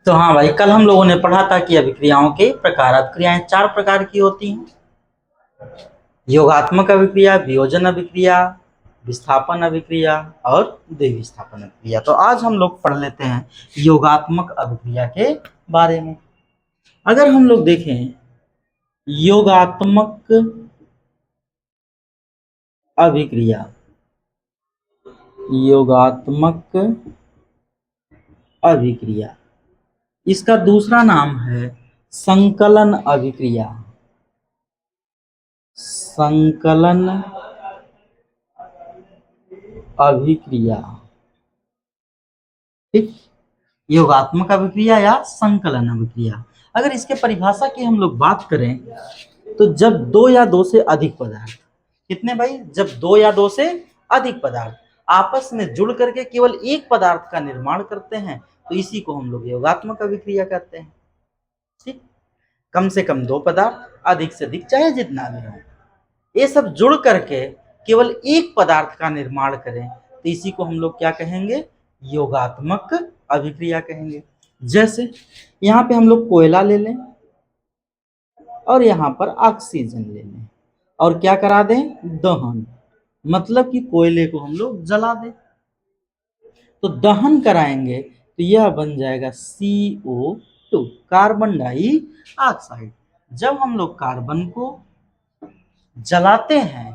तो हाँ भाई, कल हम लोगों ने पढ़ा था कि अभिक्रियाओं के प्रकार। अभिक्रियाएं चार प्रकार की होती हैं: योगात्मक अभिक्रिया, वियोजन अभिक्रिया, विस्थापन अभिक्रिया और द्विविस्थापन अभिक्रिया। तो आज हम लोग पढ़ लेते हैं योगात्मक अभिक्रिया के बारे में। अगर हम लोग देखें योगात्मक अभिक्रिया, योगात्मक अभिक्रिया, इसका दूसरा नाम है संकलन अभिक्रिया। संकलन अभिक्रिया, ठीक। योगात्मक अभिक्रिया या संकलन अभिक्रिया। अगर इसके परिभाषा की हम लोग बात करें तो जब दो या दो से अधिक पदार्थ, कितने भाई, जब दो या दो से अधिक पदार्थ आपस में जुड़ करके केवल एक पदार्थ का निर्माण करते हैं तो इसी को हम लोग योगात्मक अभिक्रिया कहते हैं, ठीक। कम से कम दो पदार्थ, अधिक से अधिक चाहे जितना भी हो, ये सब जुड़ करके केवल एक पदार्थ का निर्माण करें तो इसी को हम लोग क्या कहेंगे, योगात्मक अभिक्रिया कहेंगे। जैसे यहाँ पे हम लोग कोयला ले लें और यहाँ पर ऑक्सीजन ले लें और क्या करा दें, दहन, मतलब कि कोयले को हम लोग जला दें। तो दहन कराएंगे तो यह बन जाएगा CO2, कार्बन डाइऑक्साइड। जब हम लोग कार्बन को जलाते हैं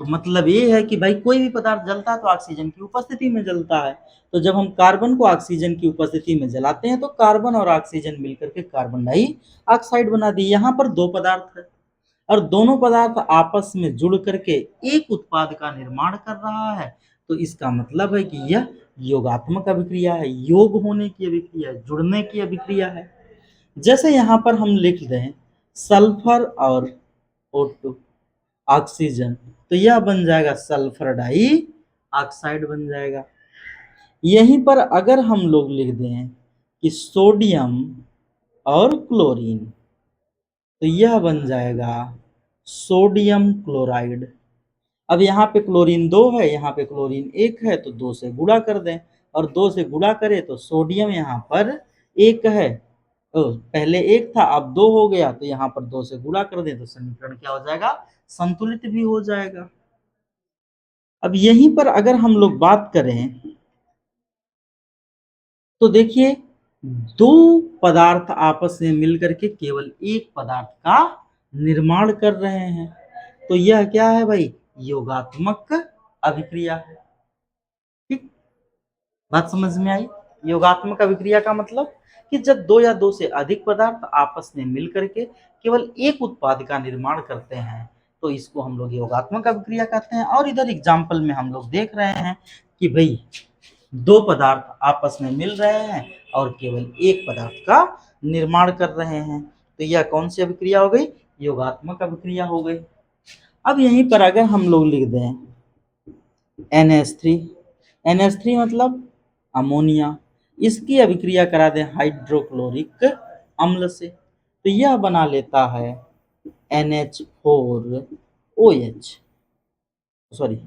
तो मतलब ये है कि भाई कोई भी पदार्थ जलता है तो ऑक्सीजन की उपस्थिति में जलता है। तो जब हम कार्बन को ऑक्सीजन की उपस्थिति में जलाते हैं तो कार्बन और ऑक्सीजन मिलकर के कार्बन डाइऑक्साइड बना दी। यहाँ पर दो पदार्थ है और दोनों पदार्थ आपस में जुड़ करके एक उत्पाद का निर्माण कर रहा है तो इसका मतलब है कि यह योगात्मक अभिक्रिया है, योग होने की अभिक्रिया है, जुड़ने की अभिक्रिया है। जैसे यहाँ पर हम लिख दें सल्फर और O2, ऑक्सीजन, तो यह बन जाएगा सल्फर डाइऑक्साइड बन जाएगा। यहीं पर अगर हम लोग लिख दें कि सोडियम और क्लोरीन तो यह बन जाएगा सोडियम क्लोराइड। अब यहाँ पे क्लोरीन 2 है, यहाँ पे क्लोरीन 1 है तो 2 से गुणा कर दें और 2 से गुणा करें तो सोडियम यहाँ पर 1 है, तो पहले 1 था अब 2 हो गया तो यहाँ पर 2 से गुणा कर दें तो समीकरण क्या हो जाएगा, संतुलित भी हो जाएगा। अब यहीं पर अगर हम लोग बात करें तो देखिए दो पदार्थ आपस में मिलकर के केवल एक पदार्थ का निर्माण कर रहे हैं तो यह क्या है भाई, योगात्मक अभिक्रिया है, ठीक। बात समझ में आई। योगात्मक अभिक्रिया का मतलब कि जब दो या दो से अधिक पदार्थ आपस में मिलकर के केवल एक उत्पाद का निर्माण करते हैं तो इसको हम लोग योगात्मक अभिक्रिया कहते हैं। और इधर एग्जाम्पल में हम लोग देख रहे हैं कि भाई दो पदार्थ आपस में मिल रहे हैं और केवल एक पदार्थ का निर्माण कर रहे हैं तो यह कौन सी अभिक्रिया हो गई, योगात्मक अभिक्रिया हो गई। अब यहीं पर अगर हम लोग लिख दें NH3, NH3 मतलब अमोनिया, इसकी अभिक्रिया करा दें हाइड्रोक्लोरिक अम्ल से तो यह बना लेता है NH4OH, sorry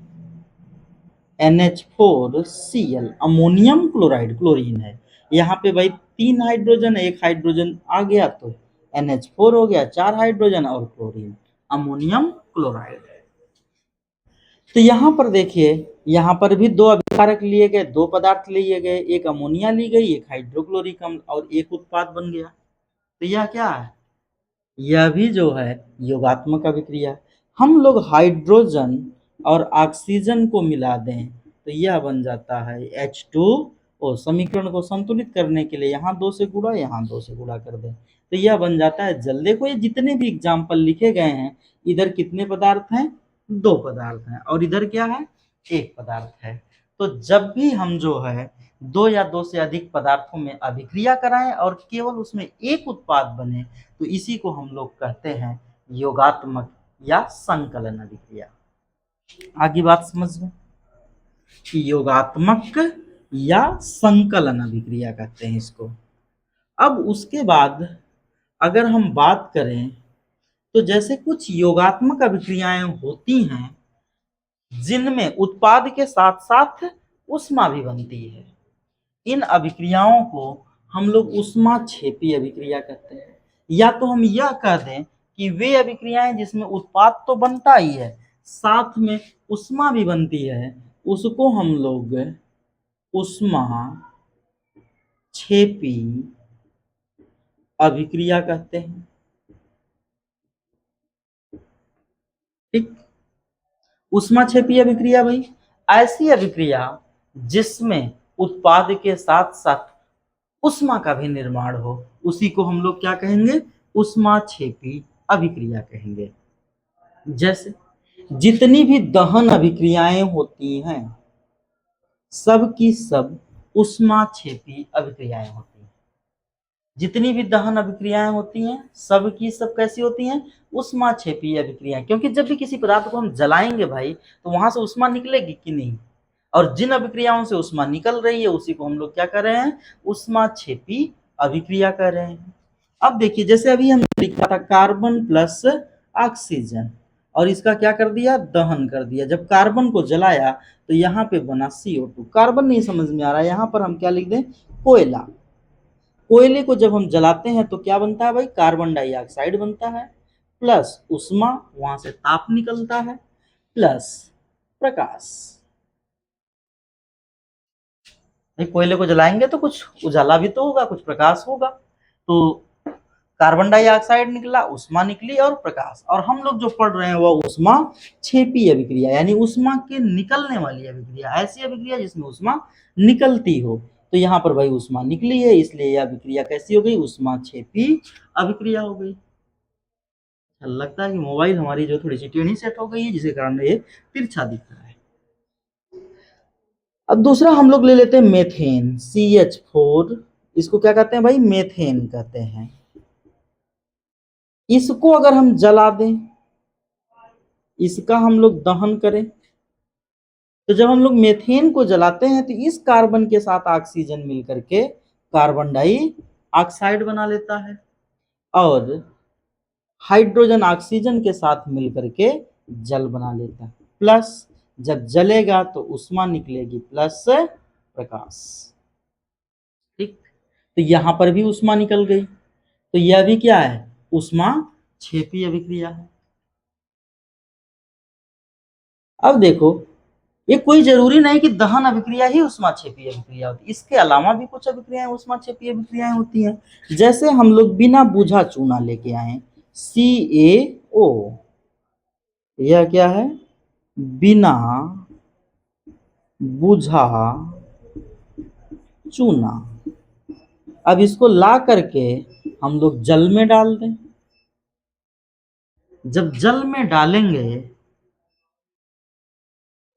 NH4Cl, ammonium chloride, chlorine है। यहाँ पे भाई 3 हाइड्रोजन है, एक हाइड्रोजन आ गया तो NH4 हो गया, 4 हाइड्रोजन और क्लोरीन, अमोनियम क्लोराइड। तो यहाँ पर देखिए, यहाँ पर भी दो अभिकारक लिए गए, दो पदार्थ लिए गए, एक अमोनिया ली गई, एक हाइड्रोक्लोरिक अम्ल और एक उत्पाद बन गया। तो यह क्या है, यह भी जो है योगात्मक अभिक्रिया। हम लोग हाइड्रोजन और ऑक्सीजन को मिला दें तो यह बन जाता है H2O। समीकरण को संतुलित करने के लिए यहाँ 2 से गुणा, यहाँ 2 से गुणा कर दें तो यह बन जाता है जल। देखो ये जितने भी एग्जाम्पल लिखे गए हैं इधर कितने पदार्थ हैं, 2 पदार्थ हैं और इधर क्या है, 1 पदार्थ है। तो जब भी हम जो है दो या दो से अधिक पदार्थों में अभिक्रिया कराएं और केवल उसमें एक उत्पाद बने तो इसी को हम लोग कहते हैं योगात्मक या संकलन अभिक्रिया। आगे बात समझ में कि योगात्मक या संकलन अभिक्रिया कहते हैं इसको। अब उसके बाद अगर हम बात करें तो जैसे कुछ योगात्मक अभिक्रियाएं होती हैं जिनमें उत्पाद के साथ साथ ऊष्मा भी बनती है, इन अभिक्रियाओं को हम लोग ऊष्माक्षेपी अभिक्रिया कहते हैं। या तो हम यह कह दें कि वे अभिक्रियाएं जिसमें उत्पाद तो बनता ही है, साथ में ऊष्मा भी बनती है, उसको हम लोग ऊष्माक्षेपी अभिक्रिया कहते हैं। ठीक, ऊष्माक्षेपी अभिक्रिया भाई ऐसी अभिक्रिया जिसमें उत्पाद के साथ साथ ऊष्मा का भी निर्माण हो, उसी को हम लोग क्या कहेंगे, ऊष्माक्षेपी अभिक्रिया कहेंगे। जैसे जितनी भी दहन अभिक्रियाएं होती हैं सब की सब ऊष्माक्षेपी अभिक्रियाएं होती हैं। जितनी भी दहन अभिक्रियाएं होती हैं सब की सब कैसी होती हैं, ऊष्माक्षेपी अभिक्रियाएं। क्योंकि जब भी किसी पदार्थ को हम जलाएंगे भाई तो वहां से ऊष्मा निकलेगी कि नहीं, और जिन अभिक्रियाओं से ऊष्मा निकल रही है उसी को हम लोग क्या कर रहे हैं, ऊष्माक्षेपी अभिक्रिया कर रहे हैं। अब देखिए जैसे अभी हम लिखा था कार्बन प्लस ऑक्सीजन, और इसका क्या कर दिया, दहन कर दिया। जब कार्बन को जलाया तो यहाँ पे बना CO2। कार्बन नहीं समझ में आ रहा है, यहाँ पर हम क्या लिख दें, कोयला। कोयले को जब हम जलाते हैं तो क्या बनता है भाई, कार्बन डाइऑक्साइड बनता है, प्लस ऊष्मा, वहां से ताप निकलता है, प्लस प्रकाश। कोयले को जलाएंगे तो कुछ उजाला भी तो होगा, कुछ प्रकाश होगा। तो कार्बन डाइऑक्साइड निकला, ऊष्मा निकली और प्रकाश। और हम लोग जो पढ़ रहे हैं वह ऊष्मा छेपी अभिक्रिया, यानी ऊष्मा के निकलने वाली अभिक्रिया, ऐसी अभिक्रिया जिसमें ऊष्मा निकलती हो। तो यहाँ पर भाई ऊष्मा निकली है, इसलिए यह अभिक्रिया कैसी हो गई, ऊष्मा छेपी अभिक्रिया हो गई। लगता है कि मोबाइल हमारी जो थोड़ी सी टेढ़ी सेट हो गई है, जिसके कारण ये तिरछा दिख रहा है। अब दूसरा हम लोग ले लेते हैं मेथेन, CH4। इसको क्या कहते हैं भाई, मेथेन कहते हैं। इसको अगर हम जला दें, इसका हम लोग दहन करें, तो जब हम लोग मेथेन को जलाते हैं तो इस कार्बन के साथ ऑक्सीजन मिलकर के कार्बन डाइऑक्साइड बना लेता है, और हाइड्रोजन ऑक्सीजन के साथ मिलकर के जल बना लेता है। प्लस जब जलेगा तो ऊष्मा निकलेगी प्लस प्रकाश। ठीक, तो यहां पर भी ऊष्मा निकल गई, तो यह भी क्या है, ऊष्मा छेपी अभिक्रिया है। अब देखो ये कोई जरूरी नहीं कि दहन अभिक्रिया ही ऊष्माक्षेपी अभिक्रिया होती है, इसके अलावा भी कुछ अभिक्रियाएं ऊष्माक्षेपी अभिक्रियाएं होती हैं। जैसे हम लोग बिना बुझा चूना लेके आए, CaO, यह क्या है, बिना बुझा चूना। अब इसको ला करके हम लोग जल में डाल दें, जब जल में डालेंगे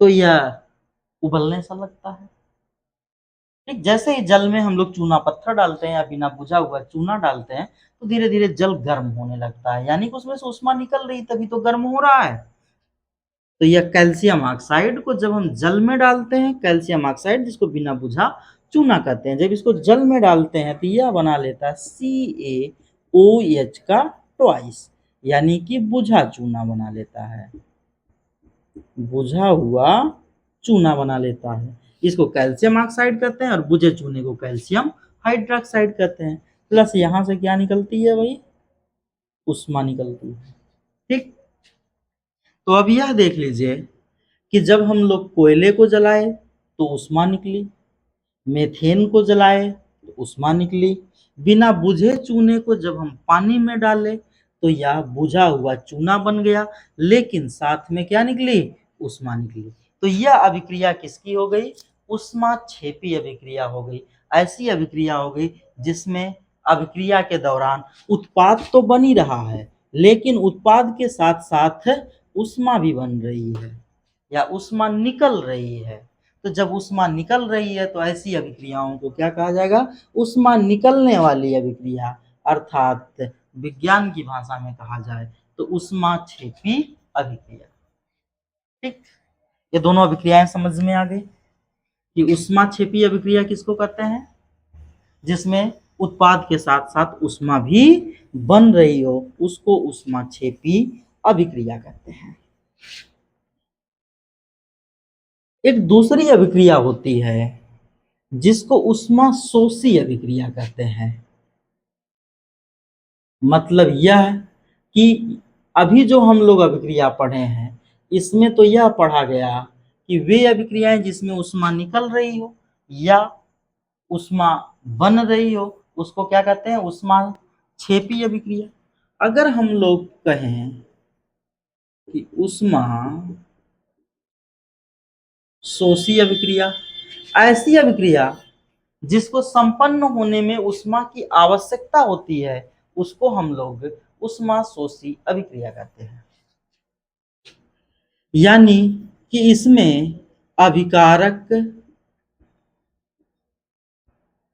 तो यह उबलने सा लगता है। ठीक, जैसे ही जल में हम लोग चूना पत्थर डालते हैं या बिना बुझा हुआ चूना डालते हैं तो धीरे धीरे जल गर्म होने लगता है, यानी कि उसमें से ऊष्मा निकल रही, तभी तो गर्म हो रहा है। तो यह कैल्शियम ऑक्साइड को जब हम जल में डालते हैं, कैल्शियम ऑक्साइड जिसको बिना बुझा चूना कहते हैं, जब इसको जल में डालते हैं तो यह बना लेता है CaOH का ट्वाइस, यानी कि बुझा चूना बना लेता है, बुझा हुआ चूना बना लेता है। इसको कैल्शियम ऑक्साइड कहते हैं और बुझे चूने को कैल्शियम हाइड्रोक्साइड कहते हैं। प्लस यहां से क्या निकलती है भाई, ऊष्मा निकलती है। ठीक, तो अब यह देख लीजिए कि जब हम लोग कोयले को जलाए तो ऊष्मा निकली, मेथेन को जलाए तो ऊष्मा निकली, बिना बुझे चूने को जब हम पानी में डाले तो यह बुझा हुआ चूना बन गया, लेकिन साथ में क्या निकली, ऊष्मा निकली। तो यह अभिक्रिया किसकी हो गई, ऊष्माक्षेपी अभिक्रिया हो गई। ऐसी अभिक्रिया हो गई जिसमें अभिक्रिया के दौरान उत्पाद तो बन ही रहा है, लेकिन उत्पाद के साथ साथ ऊष्मा भी बन रही है या ऊष्मा निकल रही है। तो जब ऊष्मा निकल रही है तो ऐसी अभिक्रियाओं को क्या कहा जाएगा, ऊष्मा निकलने वाली अभिक्रिया, अर्थात विज्ञान की भाषा में कहा जाए तो ऊष्माक्षेपी अभिक्रिया। ठीक, ये दोनों अभिक्रियाएं समझ में आ गई कि ऊष्माक्षेपी अभिक्रिया किसको कहते हैं, जिसमें उत्पाद के साथ साथ ऊष्मा भी बन रही हो, उसको ऊष्माक्षेपी अभिक्रिया कहते हैं। एक दूसरी अभिक्रिया होती है जिसको उष्मा शोषी अभिक्रिया कहते हैं। मतलब यह कि अभी जो हम लोग अभिक्रिया पढ़े हैं इसमें तो यह पढ़ा गया कि वे अभिक्रियाएं जिसमें ऊष्मा निकल रही हो या ऊष्मा बन रही हो उसको क्या कहते हैं, ऊष्मा छेपी अभिक्रिया। अगर हम लोग कहें कि ऊष्मा शोषी अभिक्रिया, ऐसी अभिक्रिया जिसको संपन्न होने में ऊष्मा की आवश्यकता होती है उसको हम लोग ऊष्मा शोषी अभिक्रिया कहते हैं। यानी कि इसमें अभिकारक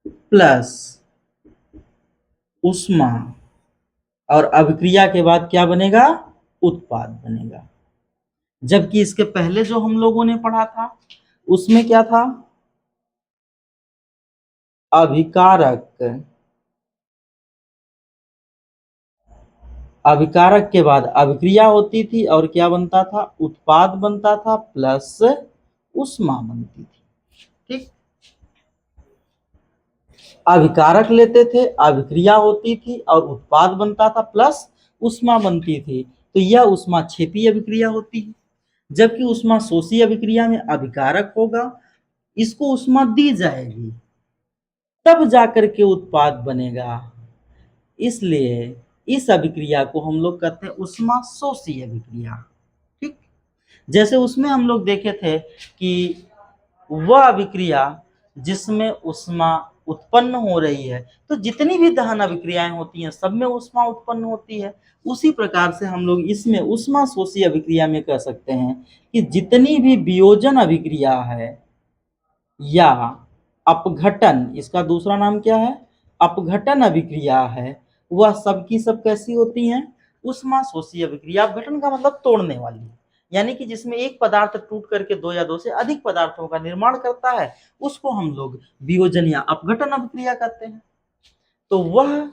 प्लस ऊष्मा और अभिक्रिया के बाद क्या बनेगा, उत्पाद बनेगा। जबकि इसके पहले जो हम लोगों ने पढ़ा था उसमें क्या था, अभिकारक, अभिकारक के बाद अभिक्रिया होती थी और क्या बनता था, उत्पाद बनता था प्लस ऊष्मा बनती थी। ठीक, अभिकारक लेते थे, अभिक्रिया होती थी और उत्पाद बनता था प्लस ऊष्मा बनती थी, तो यह ऊष्मा छेपी अभिक्रिया होती है। जबकि ऊष्मा शोषी अभिक्रिया में अभिकारक होगा, इसको ऊष्मा दी जाएगी तब जाकर के उत्पाद बनेगा, इसलिए इस अभिक्रिया को हम लोग कहते हैं ऊष्मा शोषी अभिक्रिया। ठीक, जैसे उसमें हम लोग देखे थे कि वह अभिक्रिया जिसमें ऊष्मा उत्पन्न हो रही है, तो जितनी भी दहन अभिक्रियाएं होती हैं सब में ऊष्मा उत्पन्न होती है। उसी प्रकार से हम लोग इसमें ऊष्मा शोषी अभिक्रिया में कह सकते हैं कि जितनी भी वियोजन अभिक्रिया है या अपघटन, इसका दूसरा नाम क्या है, अपघटन अभिक्रिया है, वह सब की सब कैसी होती हैं, ऊष्मा शोषी अभिक्रिया। अपघटन का मतलब तोड़ने वाली, यानी कि जिसमें एक पदार्थ टूट करके दो या दो से अधिक पदार्थों का निर्माण करता है उसको हम लोग वियोजन या अपघटन अभिक्रिया कहते हैं। तो वह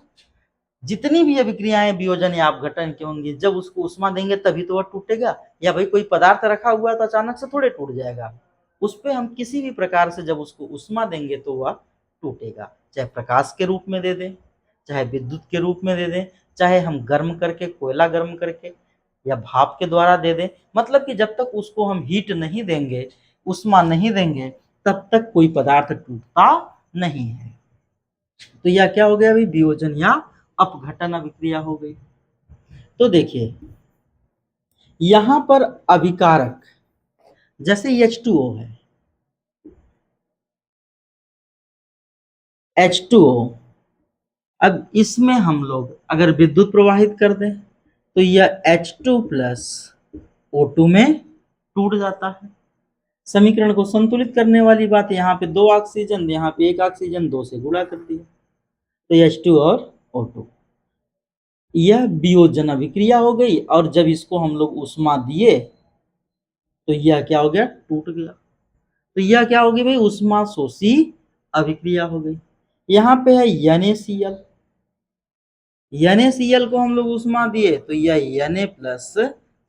जितनी भी अभिक्रियाएं वियोजन या अपघटन की होंगी, जब उसको ऊष्मा देंगे तभी तो वह टूटेगा, या भाई कोई पदार्थ रखा हुआ है तो अचानक से थोड़े टूट जाएगा। उस पे हम किसी भी प्रकार से जब उसको ऊष्मा देंगे तो वह टूटेगा, चाहे प्रकाश के रूप में दे दें, चाहे विद्युत के रूप में दे दें, चाहे हम गर्म करके, कोयला गर्म करके या भाप के द्वारा दे दें। मतलब कि जब तक उसको हम हीट नहीं देंगे, ऊष्मा नहीं देंगे, तब तक कोई पदार्थ टूटता नहीं है। तो यह क्या हो गया अभी, वियोजन या अपघटन अभिक्रिया हो गई। तो देखिए यहां पर अभिकारक जैसे H2O है, H2O, अब इसमें हम लोग अगर विद्युत प्रवाहित कर दें तो यह H2 प्लस O2 में टूट जाता है। समीकरण को संतुलित करने वाली बात, यहाँ पे दो ऑक्सीजन, यहाँ पे एक ऑक्सीजन, दो से गुणा कर दिया तो H2 और O2, यह वियोजन अभिक्रिया हो गई। और जब इसको हम लोग ऊष्मा दिए तो यह क्या हो गया, टूट गया। तो यह क्या होगी भाई, ऊष्मा शोषी अभिक्रिया हो गई। यहाँ पे है NaCl, NaCl को हम लोग ऊष्मा दिए तो यह Na प्लस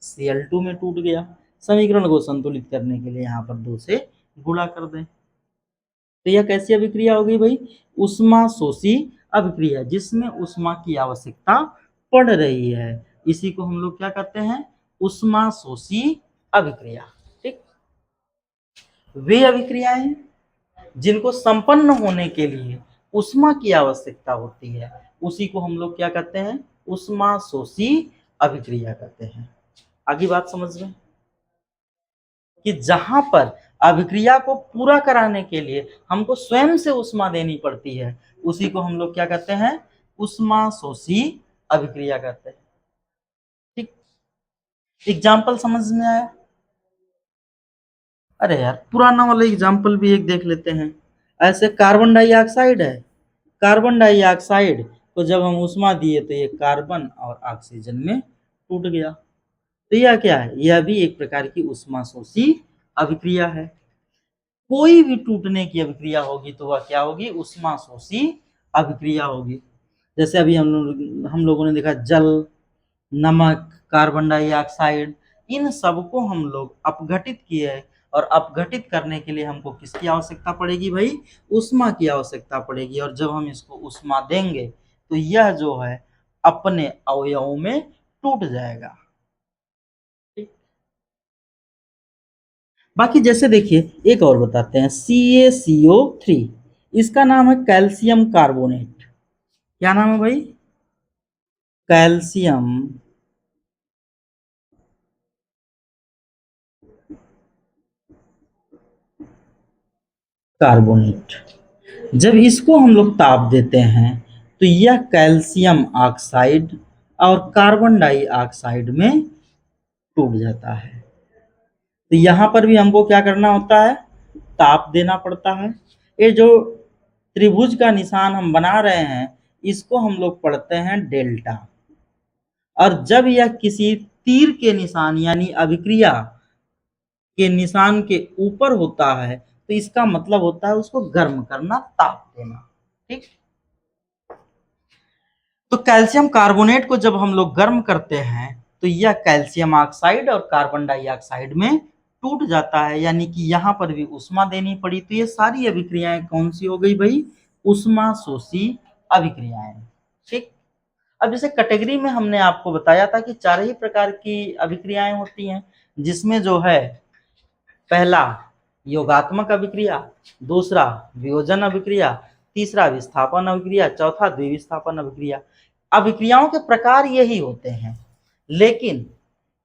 Cl2 में टूट गया। समीकरण को संतुलित करने के लिए यहाँ पर दो से गुणा कर दें तो यह कैसी अभिक्रिया हो गई भाई, ऊष्मा शोषी अभिक्रिया, जिसमें ऊष्मा की आवश्यकता पड़ रही है, इसी को हम लोग क्या कहते हैं, ऊष्मा शोषी अभिक्रिया। ठीक, वे अभिक्रियाएं जिनको संपन्न होने के लिए ऊष्मा की आवश्यकता होती है उसी को हम लोग क्या कहते हैं, ऊष्मा शोषी अभिक्रिया कहते हैं। आगे बात समझ में, कि जहां पर अभिक्रिया को पूरा कराने के लिए हमको स्वयं से ऊष्मा देनी पड़ती है उसी को हम लोग क्या कहते हैं, ऊष्मा शोषी अभिक्रिया कहते हैं। ठीक, एग्जाम्पल समझ में आया। अरे यार पुराना वाला एग्जाम्पल भी एक देख लेते हैं। ऐसे कार्बन डाइऑक्साइड है, कार्बन डाइऑक्साइड को जब हम ऊष्मा दिए तो ये कार्बन और ऑक्सीजन में टूट गया, तो यह क्या है, यह भी एक प्रकार की ऊष्मा शोषी अभिक्रिया है। कोई भी टूटने की अभिक्रिया होगी तो वह क्या होगी, ऊष्मा शोषी अभिक्रिया होगी। जैसे अभी हम लोगों ने देखा जल, नमक, कार्बन डाइऑक्साइड, इन सबको हम लोग अपघटित किए और अपघटित करने के लिए हमको किसकी आवश्यकता पड़ेगी भाई? ऊष्मा की आवश्यकता पड़ेगी। और जब हम इसको ऊष्मा देंगे तो यह जो है अपने अवयवों में टूट जाएगा। ठीक। बाकी जैसे देखिए एक और बताते हैं, CaCO3, इसका नाम है कैल्शियम कार्बोनेट। क्या नाम है भाई? Calcium carbonate. जब इसको हम लोग ताप देते हैं तो यह कैल्शियम ऑक्साइड और कार्बन डाइऑक्साइड में टूट जाता है। तो यहाँ पर भी हमको क्या करना होता है? ताप देना पड़ता है। ये जो त्रिभुज का निशान हम बना रहे हैं इसको हम लोग पढ़ते हैं डेल्टा। और जब यह किसी तीर के निशान यानी अभिक्रिया के निशान के ऊपर होता है तो इसका मतलब होता है उसको गर्म करना, ताप देना। ठीक। तो कैल्शियम कार्बोनेट को जब हम लोग गर्म करते हैं तो यह कैल्शियम ऑक्साइड और कार्बन डाइऑक्साइड में टूट जाता है, यानी कि यहाँ पर भी ऊष्मा देनी पड़ी। तो ये सारी अभिक्रियाएं कौन सी हो गई भाई? ऊष्मा शोषी अभिक्रियाएं। ठीक। अब जैसे कैटेगरी में हमने आपको बताया था कि चार ही प्रकार की अभिक्रियाएं होती हैं, जिसमें जो है पहला योगात्मक अभिक्रिया, दूसरा वियोजन अभिक्रिया, तीसरा विस्थापन अभिक्रिया, चौथा द्विविस्थापन अभिक्रिया। अभिक्रियाओं के प्रकार यही होते हैं, लेकिन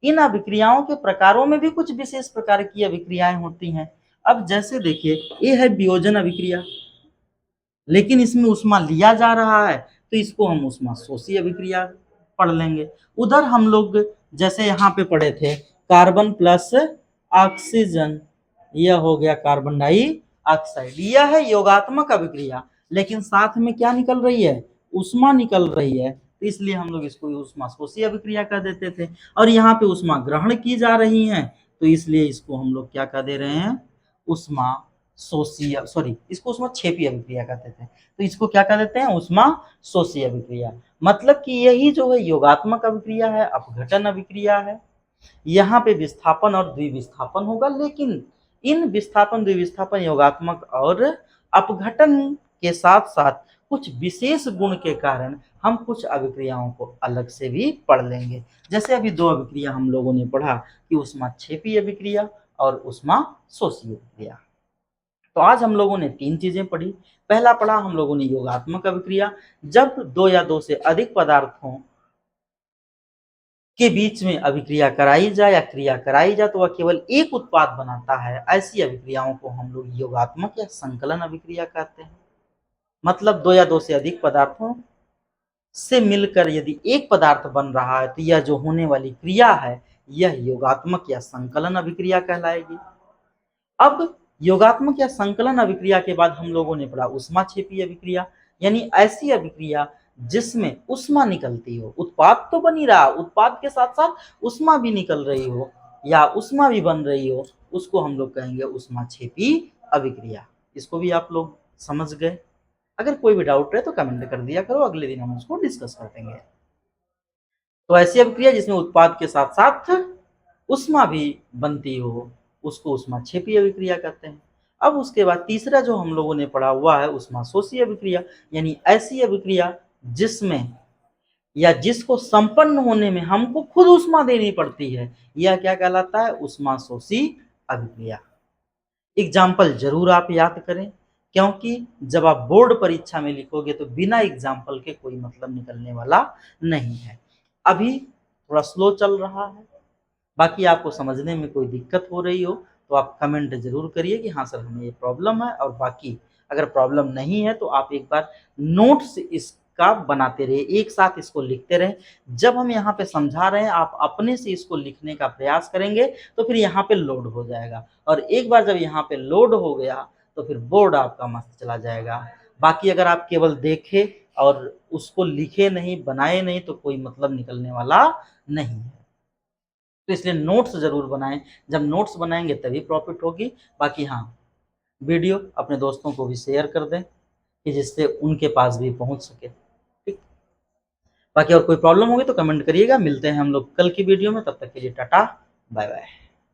इन अभिक्रियाओं के प्रकारों में भी कुछ विशेष प्रकार की अभिक्रियाएं होती हैं। अब जैसे देखिए ये है वियोजन अभिक्रिया, लेकिन इसमें ऊष्मा लिया जा रहा है तो इसको हम ऊष्मा शोषी अभिक्रिया पढ़ लेंगे। उधर हम लोग जैसे यहाँ पे पढ़े थे कार्बन प्लस ऑक्सीजन, यह हो गया कार्बन डाइऑक्साइड, यह है योगात्मक अभिक्रिया, लेकिन साथ में क्या निकल रही है? ऊष्मा निकल रही है, तो इसलिए हम लोग इसको ऊष्मा शोषी अभिक्रिया कह देते थे। और यहाँ पे ऊष्मा ग्रहण की जा रही है तो इसलिए इसको हम लोग क्या कह दे रहे हैं? ऊष्मा शोषी, सॉरी इसको ऊष्मा क्षेपी अभिक्रिया कहते थे, तो इसको क्या कह देते हैं? ऊष्मा शोषी अभिक्रिया। मतलब कि यही जो है योगात्मक अभिक्रिया है, अपघटन अभिक्रिया है। यहाँ पे विस्थापन और द्विविस्थापन होगा, लेकिन इन विस्थापन द्विविस्थापन योगात्मक और अपघटन के साथ साथ कुछ विशेष गुण के कारण हम कुछ अभिक्रियाओं को अलग से भी पढ़ लेंगे। जैसे अभी दो अभिक्रिया हम लोगों ने पढ़ा कि ऊष्मा क्षेपी अभिक्रिया और ऊष्मा शोषी अभिक्रिया। तो आज हम लोगों ने तीन चीजें पढ़ी। पहला पढ़ा हम लोगों ने योगात्मक अभिक्रिया, जब दो या दो से अधिक पदार्थों के बीच में अभिक्रिया कराई जाए या क्रिया कराई जाए तो वह केवल एक उत्पाद बनाता है, ऐसी अभिक्रियाओं को हम लोग योगात्मक या संकलन अभिक्रिया कहते हैं। मतलब दो या दो से अधिक पदार्थों से मिलकर यदि एक पदार्थ बन रहा है तो यह जो होने वाली क्रिया है यह योगात्मक या संकलन अभिक्रिया कहलाएगी। अब योगात्मक या संकलन अभिक्रिया के बाद हम लोगों ने पढ़ा ऊष्माक्षेपी अभिक्रिया, यानी ऐसी अभिक्रिया जिसमें ऊष्मा निकलती हो, उत्पाद तो बन ही रहा, उत्पाद के साथ साथ ऊष्मा भी निकल रही हो या ऊष्मा भी बन रही हो, उसको हम लोग कहेंगे ऊष्माक्षेपी अभिक्रिया। इसको भी आप लोग समझ गए। अगर कोई भी डाउट है तो कमेंट कर दिया करो, अगले दिन हम उसको डिस्कस कर देंगे। तो ऐसी अभिक्रिया जिसमें उत्पाद के साथ साथ ऊष्मा भी बनती हो उसको ऊष्माक्षेपी अभिक्रिया कहते हैं। अब उसके बाद तीसरा जो हम लोगों ने पढ़ा हुआ है ऊष्मा शोषी अभिक्रिया, यानी ऐसी अभिक्रिया जिसमें या जिसको संपन्न होने में हमको खुद ऊष्मा देनी पड़ती है, यह क्या कहलाता है? ऊष्मा शोषी अभिक्रिया। एग्जाम्पल जरूर आप याद करें, क्योंकि जब आप बोर्ड परीक्षा में लिखोगे तो बिना एग्जाम्पल के कोई मतलब निकलने वाला नहीं है। अभी थोड़ा स्लो चल रहा है, बाकी आपको समझने में कोई दिक्कत हो रही हो तो आप कमेंट जरूर करिए कि हाँ सर हमें ये प्रॉब्लम है, और बाकी अगर प्रॉब्लम नहीं है तो आप एक बार नोट्स इसका बनाते रहिए, एक साथ इसको लिखते रहें। जब हम यहाँ पे समझा रहे हैं आप अपने से इसको लिखने का प्रयास करेंगे तो फिर यहाँ पे लोड हो जाएगा, और एक बार जब यहाँ पे लोड हो गया तो फिर बोर्ड आपका मस्त चला जाएगा। बाकी अगर आप केवल देखे और उसको लिखे नहीं, बनाए नहीं, तो कोई मतलब निकलने वाला नहीं है। तो इसलिए नोट्स जरूर बनाएं, जब नोट्स बनाएंगे तभी प्रॉफिट होगी। बाकी हाँ, वीडियो अपने दोस्तों को भी शेयर कर दें कि जिससे उनके पास भी पहुंच सके। ठीक। बाकी और कोई प्रॉब्लम होगी तो कमेंट करिएगा। मिलते हैं हम लोग कल की वीडियो में, तब तक के लिए टाटा बाय बाय।